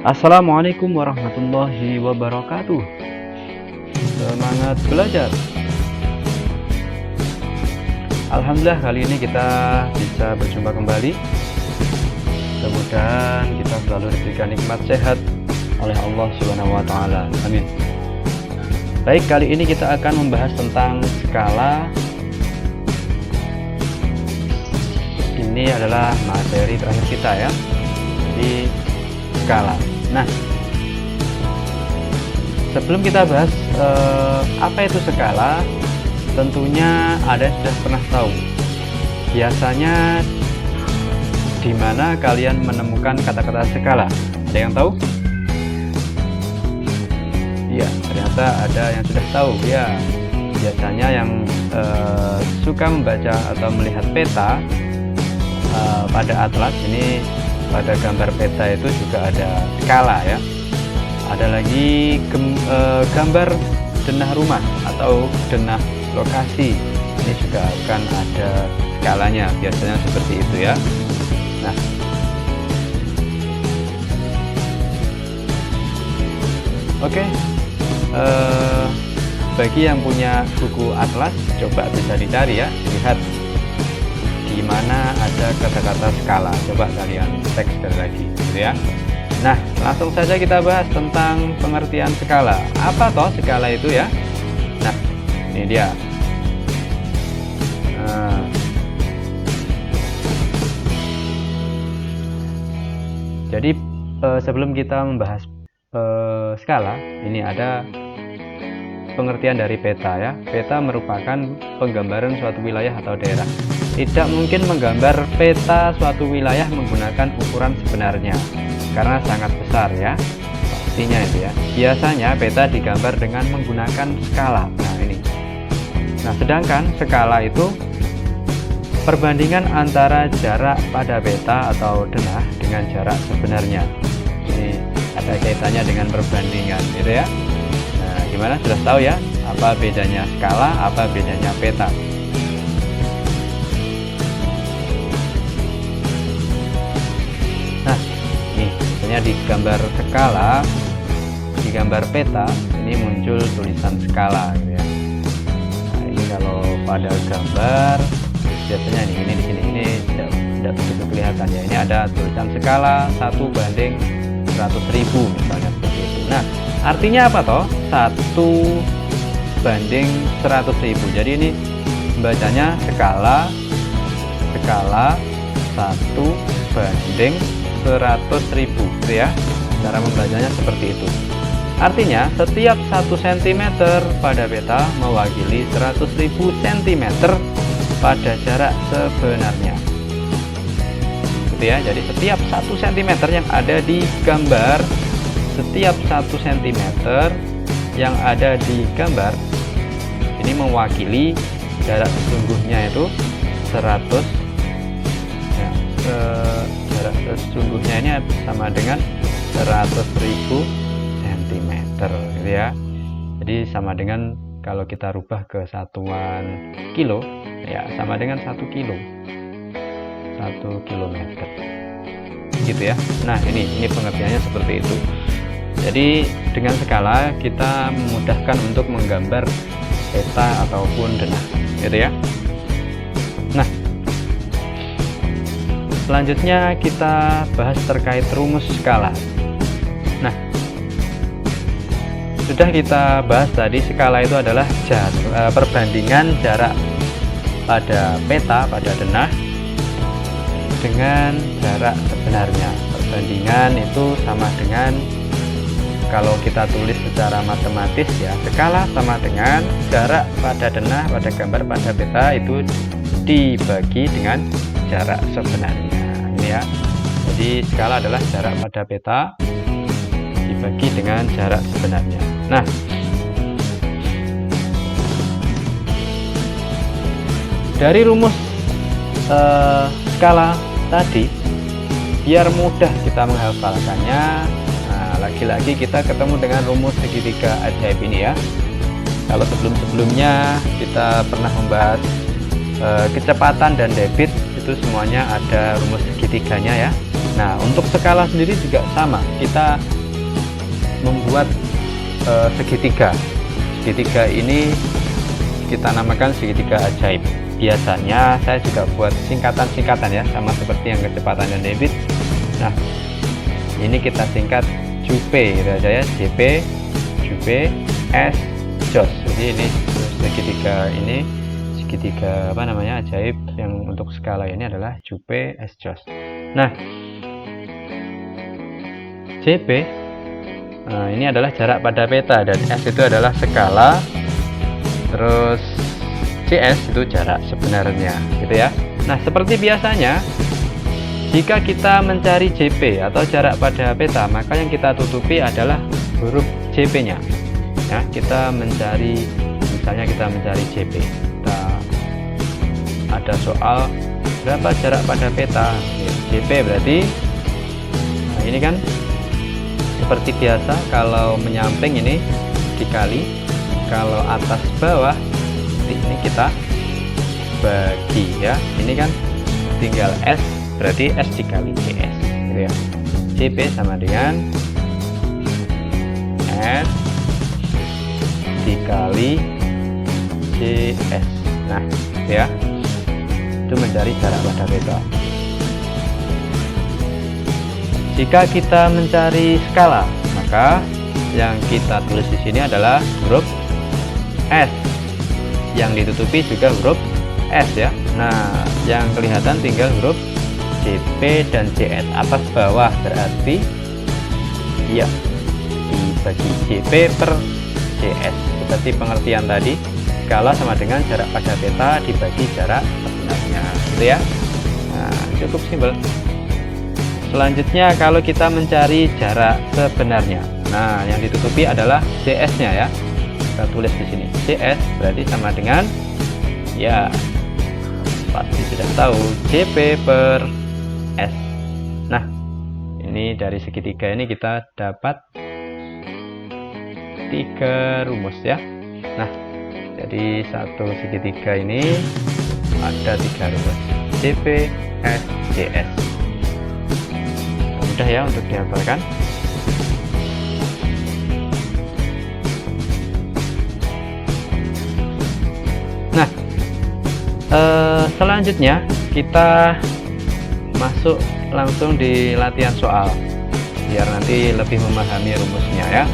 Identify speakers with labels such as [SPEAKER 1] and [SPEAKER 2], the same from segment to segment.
[SPEAKER 1] Assalamualaikum warahmatullahi wabarakatuh. Semangat belajar. Alhamdulillah kali ini kita bisa berjumpa kembali. Mudah-mudahan kita selalu diberikan nikmat sehat oleh Allah Subhanahu wa taala. Amin. Baik, kali ini kita akan membahas tentang skala. Ini adalah materi terakhir kita ya. Jadi skala. Nah, sebelum kita bahas apa itu skala, tentunya ada yang sudah pernah tahu. Biasanya di mana kalian menemukan kata-kata skala? Ada yang tahu? Iya, ternyata ada yang sudah tahu. Ya, biasanya yang suka membaca atau melihat peta pada atlas ini. Pada gambar peta itu juga ada skala ya. Ada lagi gambar denah rumah atau denah lokasi. Ini juga akan ada skalanya, biasanya seperti itu ya. Nah, oke. Bagi yang punya buku atlas, coba bisa dicari ya, lihat di mana ada kata-kata skala. Coba kalian cek sekali lagi gitu ya. Nah, langsung saja kita bahas tentang pengertian skala. Apa toh skala itu ya? Nah, ini dia. Jadi sebelum kita membahas skala, ini ada pengertian dari peta ya. Peta merupakan penggambaran suatu wilayah atau daerah. Tidak mungkin menggambar peta suatu wilayah menggunakan ukuran sebenarnya karena sangat besar ya. Pastinya itu ya. Biasanya peta digambar dengan menggunakan skala. Nah, ini. Nah, sedangkan skala itu perbandingan antara jarak pada peta atau denah dengan jarak sebenarnya. Ini ada kaitannya dengan perbandingan gitu ya. Nah, gimana? Sudah tahu ya apa bedanya skala, apa bedanya peta? Nah, nih misalnya di gambar skala, di gambar peta ini muncul tulisan skala gitu ya. Nah, ini kalau pada gambar biasanya ini di sini ini tidak begitu kelihatan ya. Ini ada tulisan skala 1/100.000 misalnya seperti itu. Nah, artinya apa toh? 1/100.000. Jadi ini bacanya skala 1/100.000 gitu ya. Cara membacanya seperti itu. Artinya setiap 1 cm pada peta mewakili 100.000 cm pada jarak sebenarnya. Gitu ya. Jadi setiap 1 cm yang ada di gambar, setiap 1 cm yang ada di gambar ini mewakili jarak sesungguhnya itu 100 ya, jarak sesungguhnya ini sama dengan 100.000 cm gitu ya. Jadi sama dengan kalau kita rubah ke satuan kilo ya, sama dengan 1 kilo, 1 kilometer gitu ya. Nah, ini pengertiannya seperti itu. Jadi dengan skala kita memudahkan untuk menggambar peta ataupun denah gitu ya. Nah, selanjutnya kita bahas terkait rumus skala. Nah, sudah kita bahas tadi, skala itu adalah perbandingan jarak pada peta, pada denah dengan jarak sebenarnya. Perbandingan itu sama dengan, kalau kita tulis secara matematis ya, skala sama dengan jarak pada denah, pada gambar, pada peta itu dibagi dengan jarak sebenarnya. Ini ya. Jadi skala adalah jarak pada peta dibagi dengan jarak sebenarnya. Nah, dari rumus skala tadi, biar mudah kita menghafalkannya, nah, lagi-lagi kita ketemu dengan rumus segitiga ajaib ini ya. Kalau sebelum-sebelumnya kita pernah membahas kecepatan dan debit, itu semuanya ada rumus segitiganya ya. Nah, untuk skala sendiri juga sama, kita membuat segitiga. Segitiga ini kita namakan segitiga ajaib. Biasanya saya juga buat singkatan-singkatan ya, sama seperti yang kecepatan dan debit. Nah, ini kita singkat JUPE gitu aja ya, JP, JUPE, S, JOS. Jadi ini segitiga segitiga apa namanya ajaib yang untuk skala ini adalah JUPE, S, JOS. Nah, JP ini adalah jarak pada peta, dan S itu adalah skala, terus CS itu jarak sebenarnya gitu ya. Nah, seperti biasanya jika kita mencari JP atau jarak pada peta, maka yang kita tutupi adalah huruf JP nya ya. Kita mencari, misalnya kita mencari JP, ada soal berapa jarak pada peta ya, JP berarti ini kan seperti biasa, kalau menyamping ini dikali, kalau atas bawah ini kita bagi ya. Ini kan tinggal S, berarti S dikali CS gitu ya. JP sama dengan S dikali CS. Nah ya, itu mencari jarak pada peta. Jika kita mencari skala, maka yang kita tulis di sini adalah huruf S, yang ditutupi juga huruf S ya. Nah, yang kelihatan tinggal huruf JP dan CS atas bawah, berarti ya dibagi JP per CS. Seperti pengertian tadi, skala sama dengan jarak pada peta dibagi jarak sebenarnya gitu ya. Nah, cukup simpel. Selanjutnya kalau kita mencari jarak sebenarnya, nah yang ditutupi adalah CS-nya ya. Kita tulis di sini CS berarti sama dengan ya, pasti sudah tahu, JP per S. Nah, ini dari segitiga ini kita dapat 3 rumus ya. Nah, jadi satu segitiga ini ada 3 rumus, JP, S, JS. Mudah ya untuk dihafalkan. Nah, selanjutnya kita masuk langsung di latihan soal, biar nanti lebih memahami rumusnya ya.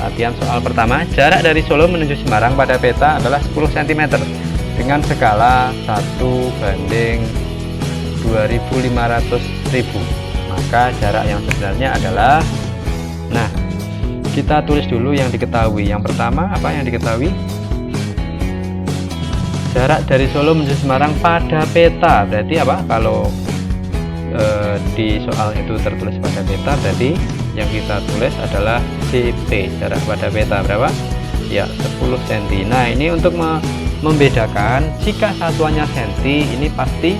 [SPEAKER 1] Latihan soal pertama, jarak dari Solo menuju Semarang pada peta adalah 10 cm dengan skala 1:2500.000. Maka jarak yang sebenarnya adalah, nah kita tulis dulu yang diketahui. Yang pertama apa yang diketahui? Jarak dari Solo menuju Semarang pada peta, berarti apa? Kalau di soal itu tertulis pada peta, berarti yang kita tulis adalah CP, jarak pada peta berapa? Ya 10 cm. Nah, ini untuk membedakan, jika satuannya senti, ini pasti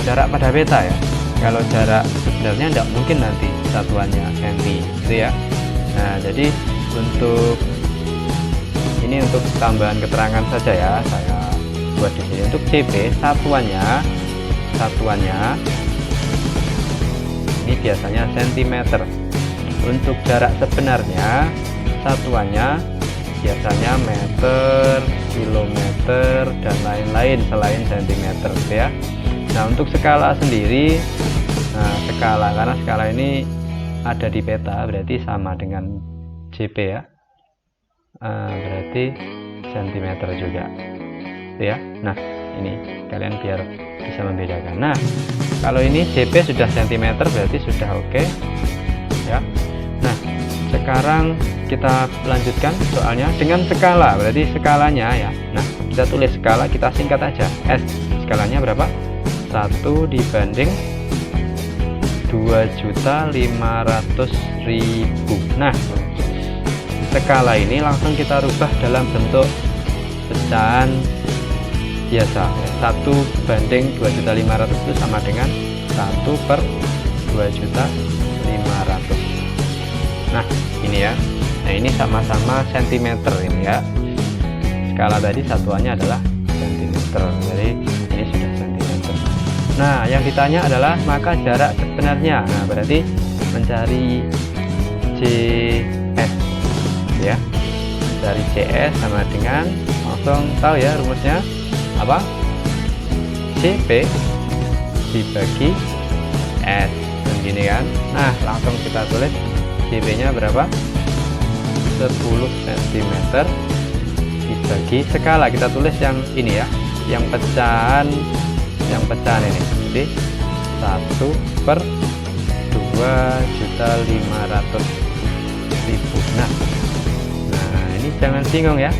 [SPEAKER 1] jarak pada peta ya. Kalau jarak sebenarnya tidak mungkin nanti satuannya senti gitu ya. Nah, jadi untuk ini untuk tambahan keterangan saja ya, saya buat di sini. Untuk CP satuannya ini biasanya cm. Untuk jarak sebenarnya satuannya biasanya meter, kilometer, dan lain-lain selain cm gitu ya. Nah, untuk skala sendiri, karena skala ini ada di peta, berarti sama dengan JP ya, berarti cm juga gitu ya. Nah, ini kalian biar bisa membedakan. Nah, kalau ini JP sudah cm, berarti sudah oke ya. Nah, sekarang kita lanjutkan soalnya dengan skala, berarti skalanya ya. Nah, kita tulis skala, kita singkat aja S. Skalanya berapa? 1/2.500.000. Nah, skala ini langsung kita rubah dalam bentuk pecahan biasa. 1/2.500 itu sama dengan 1/2.500. Nah, ini ya. Nah, ini sama-sama centimeter ini ya. Skala tadi satuannya adalah centimeter, jadi ini sudah centimeter. Nah, yang ditanya adalah maka jarak sebenarnya. Nah, berarti mencari CS ya. Mencari CS sama dengan langsung tahu ya rumusnya apa? CP dibagi S. Begini kan. Nah, langsung kita tulis CP-nya berapa? 10 cm dibagi skala. Kita tulis yang ini ya, yang pecahan ini. Jadi 1/2.500.000. Nah, ini jangan bingung ya.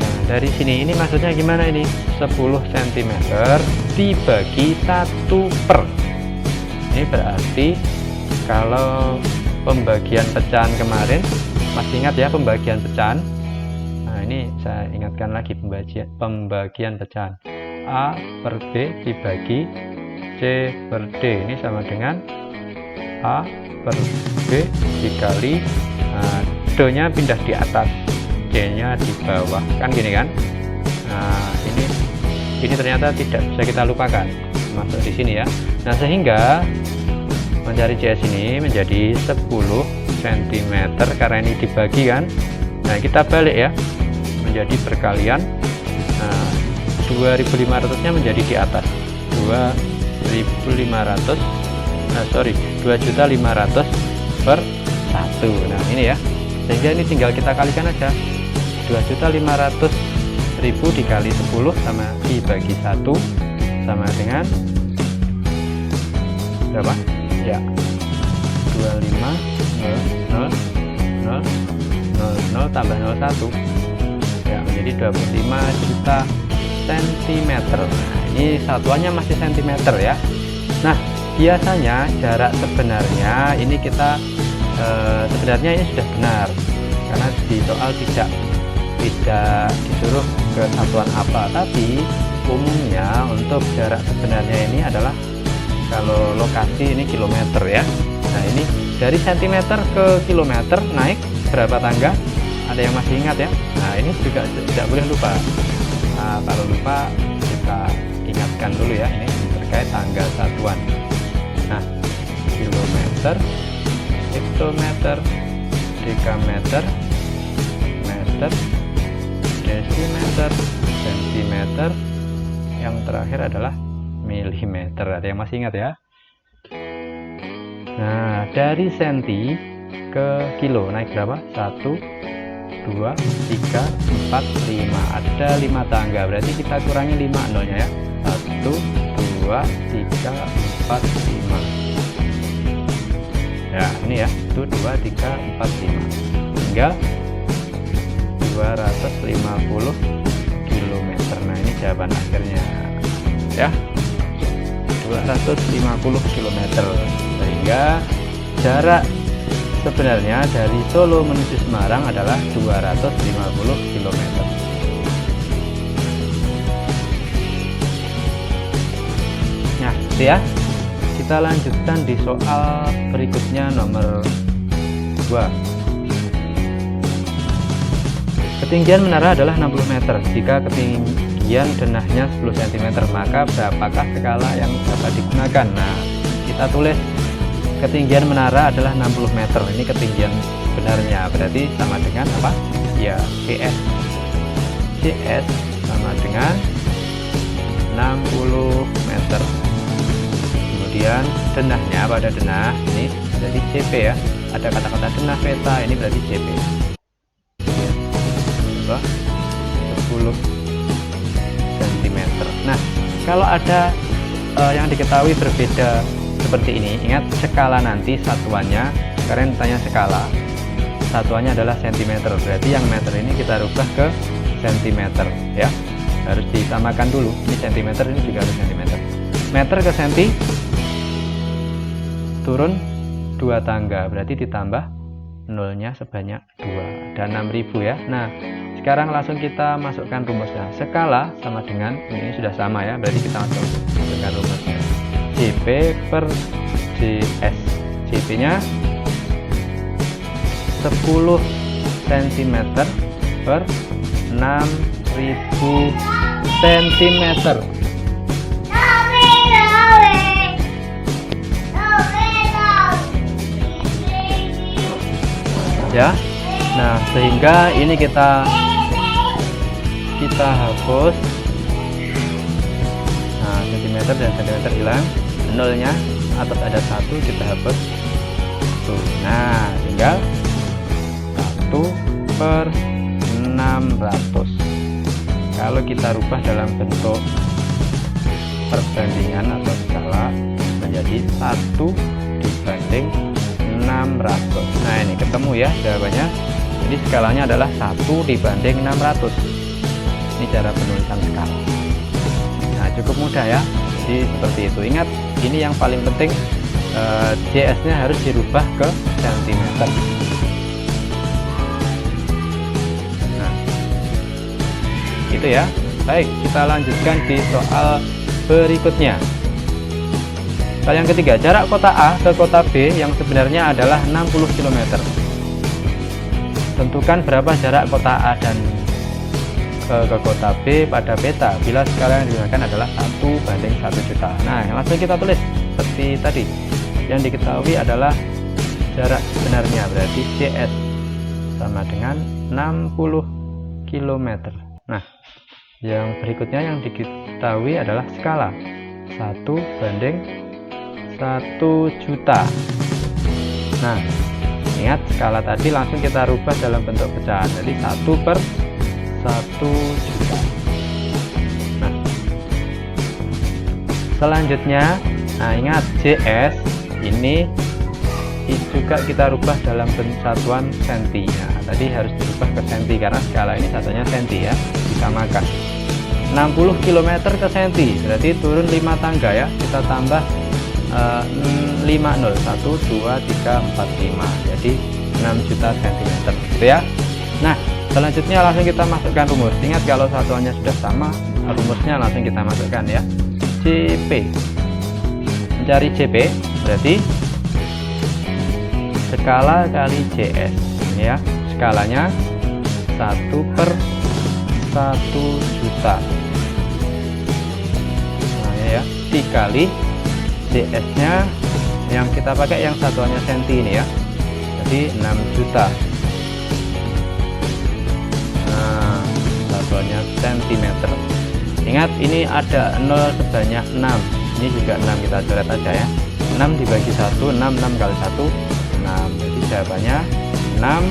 [SPEAKER 1] Nah, dari sini ini maksudnya gimana ini? 10 cm dibagi 1/. Ini berarti kalau pembagian pecahan kemarin, masih ingat ya pembagian pecahan? Nah, ini saya ingatkan lagi pembagian pecahan. A per B dibagi C per D, ini sama dengan A per B dikali D nya pindah di atas, D nya di bawah, kan gini kan. Nah, ini ternyata tidak bisa kita lupakan, masuk di sini ya. Nah, sehingga mencari CS ini menjadi 10 cm karena ini dibagi kan. Nah, kita balik ya, menjadi perkalian. Nah, 2.500 nya menjadi di atas 2.500, 2.500.000 per 1. Nah, ini ya, sehingga ini tinggal kita kalikan aja. 2.500.000 dikali 10 sama dibagi 1 sama dengan berapa ya? 25.000 tambah 01 ya, menjadi 25 juta cm. Nah, ini satuannya masih cm ya. Nah, biasanya jarak sebenarnya ini kita sebenarnya ini sudah benar karena di soal tidak disuruh ke satuan apa, tapi umumnya untuk jarak sebenarnya ini adalah kalau lokasi ini kilometer ya. Nah, ini dari cm ke kilometer naik berapa tangga? Ada yang masih ingat ya? Nah, ini juga tidak boleh lupa. Nah, kalau lupa kita ingatkan dulu ya, ini terkait tanggal satuan. Nah, kilometer, hektometer, dekameter, meter, desimeter, sentimeter, yang terakhir adalah milimeter. Ada yang masih ingat ya? Nah, dari senti ke kilo naik berapa? 1, 2, 3, 4, 5. Ada 5 tangga, berarti kita kurangi 5 nolnya ya. 1, 2, 3, 4, 5. Ya, ini ya, 1, 2, 3, 4, 5. Tinggal 250 km. Nah, ini jawaban akhirnya ya, 250 km. Sehingga jarak sebenarnya dari Solo menuju Semarang adalah 250 km. Nah, itu ya. Kita lanjutkan di soal berikutnya nomor 2. Ketinggian menara adalah 60 meter. Jika ketinggian denahnya 10 cm, maka berapakah skala yang dapat digunakan? Nah, kita tulis ketinggian menara adalah 60 meter. Ini ketinggian sebenarnya, berarti sama dengan apa? Ya, CS. CS sama dengan 60 meter. Kemudian denahnya, pada denah ini berarti CP ya. Ada kata-kata denah peta, ini berarti CP. 10 cm. Nah, kalau ada yang diketahui berbeda seperti ini, ingat skala nanti satuannya, karena ditanya skala, satuannya adalah cm, berarti yang meter ini kita rubah ke cm ya, harus disamakan dulu. Ini cm, ini juga harus cm. Meter ke senti turun 2 tangga, berarti ditambah nolnya sebanyak 2, dan 6.000 ya. Nah, sekarang langsung kita masukkan rumusnya. Skala sama dengan ini sudah sama ya, berarti kita masukkan rumusnya. CP per CS. CP nya 10 cm per 6.000 cm. sehingga ini kita hapus. Nah, sentimeter dan sentimeter hilang, nolnya atas ada 1 kita hapus tuh. Nah, tinggal 1/600. Kalau kita rubah dalam bentuk perbandingan atau skala menjadi 1/600. Nah, ini ketemu ya jawabannya. Jadi skalanya adalah 1/600. Ini cara penulisan skala. Nah, cukup mudah ya. Jadi seperti itu. Ingat, ini yang paling penting, JS-nya harus dirubah ke sentimeter. Nah, itu ya. Baik, kita lanjutkan di soal berikutnya. Soal yang ketiga, jarak kota A ke kota B yang sebenarnya adalah 60 km. Tentukan berapa jarak kota A dan ke kota B pada peta bila skala yang digunakan adalah 1/1 juta. Nah, langsung kita tulis seperti tadi. Yang diketahui adalah jarak sebenarnya, berarti JS sama dengan 60 km. Nah, yang berikutnya yang diketahui adalah skala 1/1 juta. Nah, ingat skala tadi langsung kita rubah dalam bentuk pecahan, jadi 1/1 juta. Nah, selanjutnya, nah ingat JS ini juga kita rubah dalam bentuk satuan senti. Nah, tadi harus dirubah ke senti karena skala ini satunya senti ya, disamakan. 60 km ke senti, berarti turun 5 tangga ya. Kita tambah 5 0, 1 2 3 4 5, jadi 6 juta cm gitu ya. Nah, selanjutnya langsung kita masukkan rumus. Ingat, kalau satuannya sudah sama, rumusnya langsung kita masukkan ya. CP, mencari CP berarti skala kali JS ini ya. Skalanya 1/1 juta. Nah ya, dikali JS nya yang kita pakai yang satuannya senti ini ya, jadi 6 juta. Nah, satuannya sentimeter. Ingat, ini ada 0 sebanyak 6, ini juga 6, kita coret aja ya. 6 dibagi 1, 6 kali 1 6, jadi jawabannya 6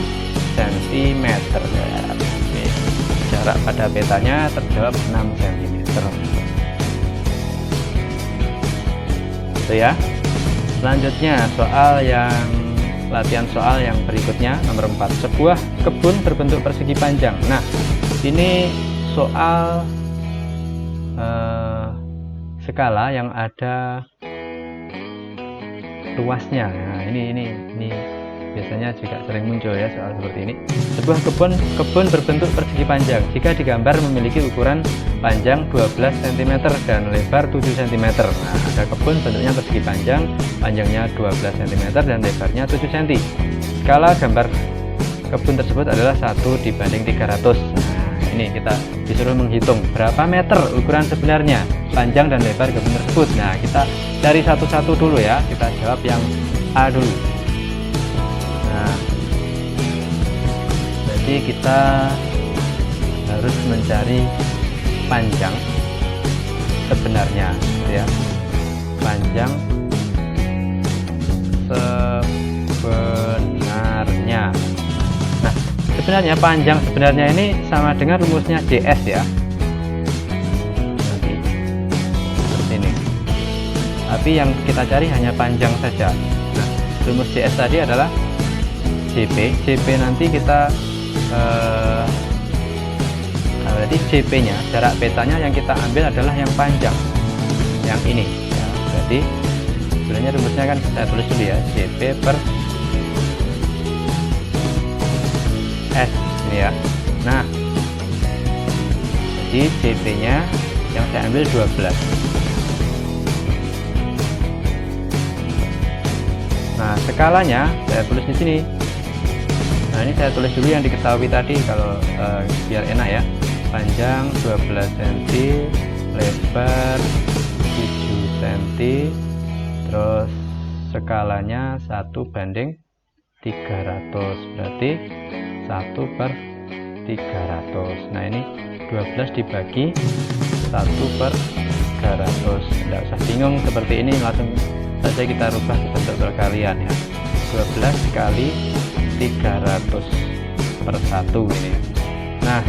[SPEAKER 1] cm ya. Oke. Jarak pada petanya terjawab 6 cm itu ya. Selanjutnya latihan soal yang berikutnya nomor 4, sebuah kebun berbentuk persegi panjang. Nah, ini soal skala yang ada luasnya. Nah, ini biasanya juga sering muncul ya soal seperti ini. Sebuah kebun berbentuk persegi panjang jika digambar memiliki ukuran panjang 12 cm dan lebar 7 cm. Nah, ada kebun bentuknya persegi panjang, panjangnya 12 cm dan lebarnya 7 cm. Skala gambar kebun tersebut adalah 1/300. Nah, ini kita disuruh menghitung berapa meter ukuran sebenarnya, panjang dan lebar kebun tersebut. Nah, kita cari satu-satu dulu ya. Kita jawab yang A dulu. Nah, jadi kita harus mencari panjang sebenarnya ya. Panjang sebenarnya. Nah, sebenarnya panjang sebenarnya ini sama dengan rumusnya JS ya. Nanti seperti ini. Tapi yang kita cari hanya panjang saja. Nah, rumus JS tadi adalah JP nanti kita berarti JP nya, jarak petanya yang kita ambil adalah yang panjang, yang ini ya. Berarti sebenarnya rumusnya kan saya tulis dulu ya, JP per S ini ya. Nah, jadi JP nya yang saya ambil 12. Nah, skalanya saya tulis di sini. Nah, ini saya tulis dulu yang diketahui tadi kalau biar enak ya. Panjang 12 cm, lebar 7 cm, terus skalanya 1/300, berarti 1/300. Nah ini 12 dibagi 1/300. Tidak usah bingung seperti ini, langsung saja kita rubah ke bentuk perkalian ya. 12 kali 300/1 ini ya. Nah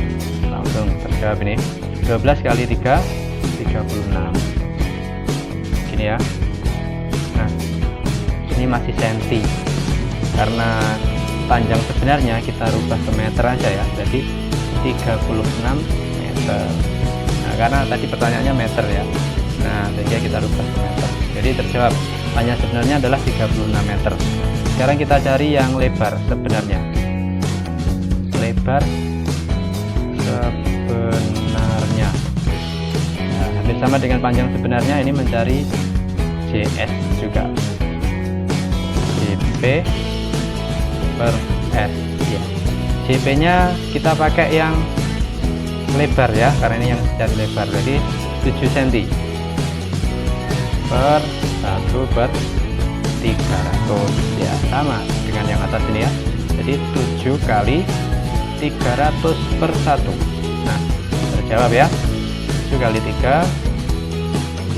[SPEAKER 1] langsung terjawab ini. 12 kali 3 36 gini ya. Nah ini masih senti, karena panjang sebenarnya kita rubah ke meter aja ya, jadi 36 meter. Nah karena tadi pertanyaannya meter ya, nah sehingga kita rubah ke meter, jadi terjawab panjang sebenarnya adalah 36 meter. Sekarang kita cari yang lebar sebenarnya. Lebar sebenarnya, nah, hampir sama dengan panjang sebenarnya, ini mencari JS juga, JP per S ya. JP nya kita pakai yang lebar ya, karena ini yang cari lebar, jadi 7 cm per 1/300 ya, sama dengan yang atas ini ya, jadi 7 kali 300/1. Nah terjawab ya, 7 kali 3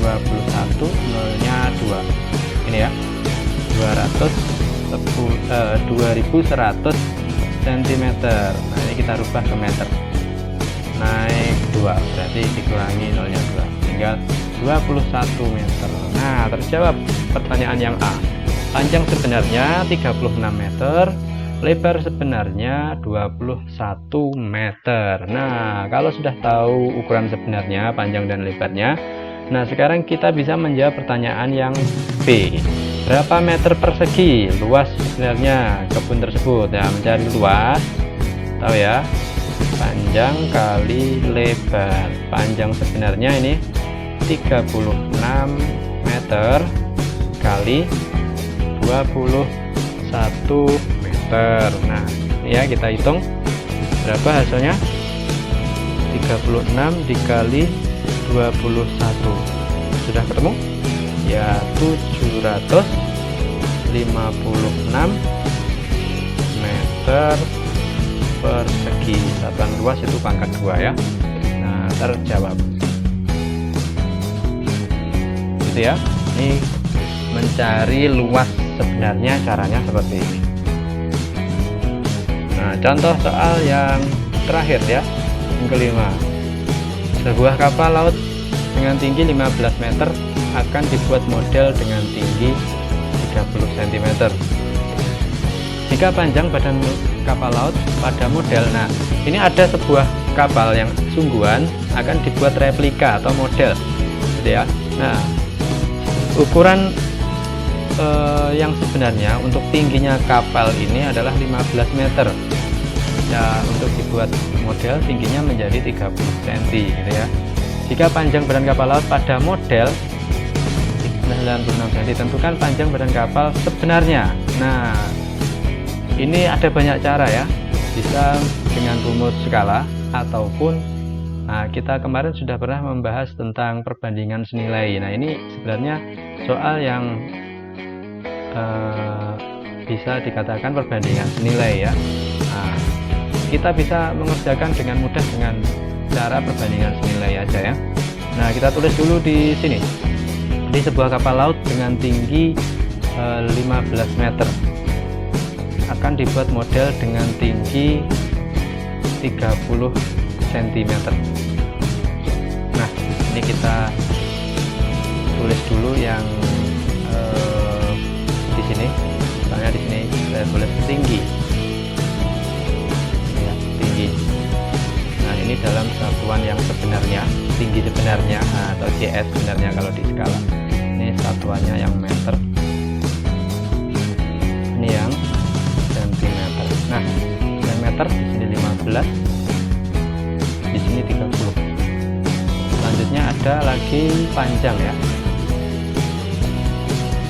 [SPEAKER 1] 21, nolnya 2 ini ya, 2100 cm. Nah ini kita rubah ke meter, naik 2 berarti dikurangi nolnya 2, tinggal 21 meter. Nah terjawab pertanyaan yang A. Panjang sebenarnya 36 meter, lebar sebenarnya 21 meter. Nah kalau sudah tahu ukuran sebenarnya, panjang dan lebarnya, nah sekarang kita bisa menjawab pertanyaan yang B. Berapa meter persegi luas sebenarnya kebun tersebut? Nah mencari luas, tahu ya, panjang kali lebar. Panjang sebenarnya ini 36 meter kali 21 meter. Nah ini ya, kita hitung berapa hasilnya. 36 dikali 21 sudah ketemu ya, 756 meter persegi. Satuan luas itu pangkat 2 ya. Nah terjawab gitu ya. Ini mencari luas sebenarnya caranya seperti ini. Nah contoh soal yang terakhir ya, yang kelima. Sebuah kapal laut dengan tinggi 15 meter akan dibuat model dengan tinggi 30 cm. Jika panjang badan kapal laut pada model, nah ini ada sebuah kapal yang sungguhan akan dibuat replika atau model gitu ya. Nah ukuran yang sebenarnya untuk tingginya kapal ini adalah 15 meter ya, untuk dibuat model tingginya menjadi 30 cm gitu ya. Jika panjang badan kapal laut pada model 96 cm, tentukan panjang badan kapal sebenarnya. Nah ini ada banyak cara ya, bisa dengan rumus skala ataupun kita kemarin sudah pernah membahas tentang perbandingan senilai. Nah ini sebenarnya soal yang bisa dikatakan perbandingan senilai ya. Nah, kita bisa mengerjakan dengan mudah dengan cara perbandingan senilai aja ya. Nah kita tulis dulu di sini, di sebuah kapal laut dengan tinggi 15 meter akan dibuat model dengan tinggi 30 cm. Nah ini kita tulis dulu yang di sini, misalnya di sini saya tulis tinggi ya, tinggi. Nah ini dalam satuan yang sebenarnya, tinggi sebenarnya atau CS sebenarnya kalau di skala. Ini satuannya yang meter, ini yang sentimeter. Nah yang meter di sini 15, di sini 30. Selanjutnya ada lagi panjang ya,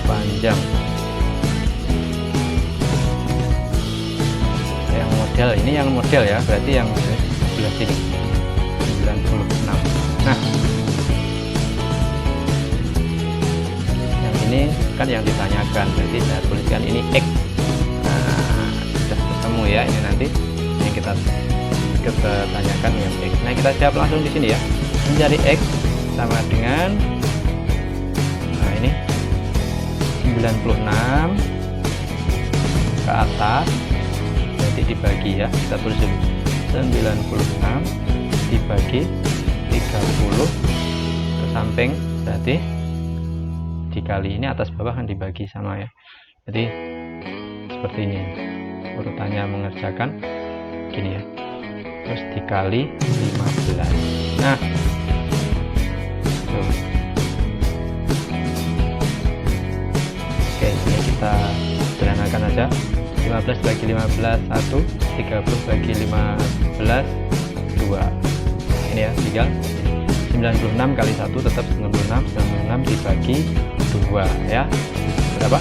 [SPEAKER 1] panjang yang model. Ini yang model ya, berarti yang sebelah sini 96. Nah yang ini kan yang ditanyakan, berarti saya tuliskan ini X. Nah sudah ketemu ya, ini nanti yang kita tanyakan dengan X. Nah, kita jawab langsung di sini ya. Mencari X sama dengan, nah ini 96 ke atas, jadi dibagi ya, kita tulis dulu 96 dibagi 30 ke samping, berarti dikali ini atas bawah kan dibagi sama ya. Jadi seperti ini urutannya mengerjakan gini ya, terus dikali 15. Nah tuh. Oke, ini kita sederhanakan aja. 15 bagi 15 1, 30 bagi 15 2. Ini ya, tinggal 96 kali 1 tetap 96, 96 dibagi 2 ya. Berapa?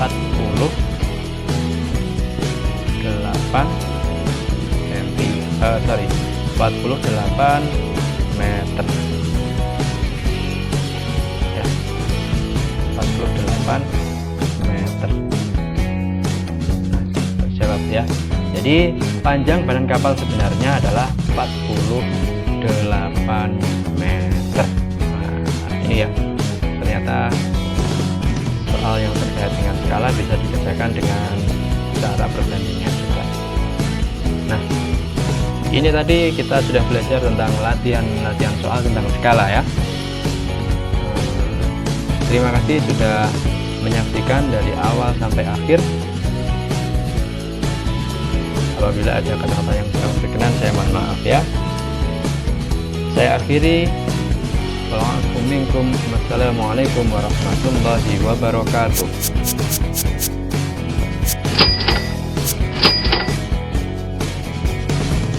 [SPEAKER 1] 48 48 meter ya, 48 meter. Nah, terjawab ya. Jadi panjang badan kapal sebenarnya adalah 48 meter. Nah, ini ya, ternyata soal yang terkait dengan skala bisa dikerjakan dengan cara perbandingan juga. Nah, ini tadi kita sudah belajar tentang latihan soal tentang skala ya. Terima kasih sudah menyaksikan dari awal sampai akhir. Apabila ada kata-kata yang kurang berkenan, saya mohon maaf ya. Saya akhiri. Wassalamualaikum warahmatullahi wabarakatuh.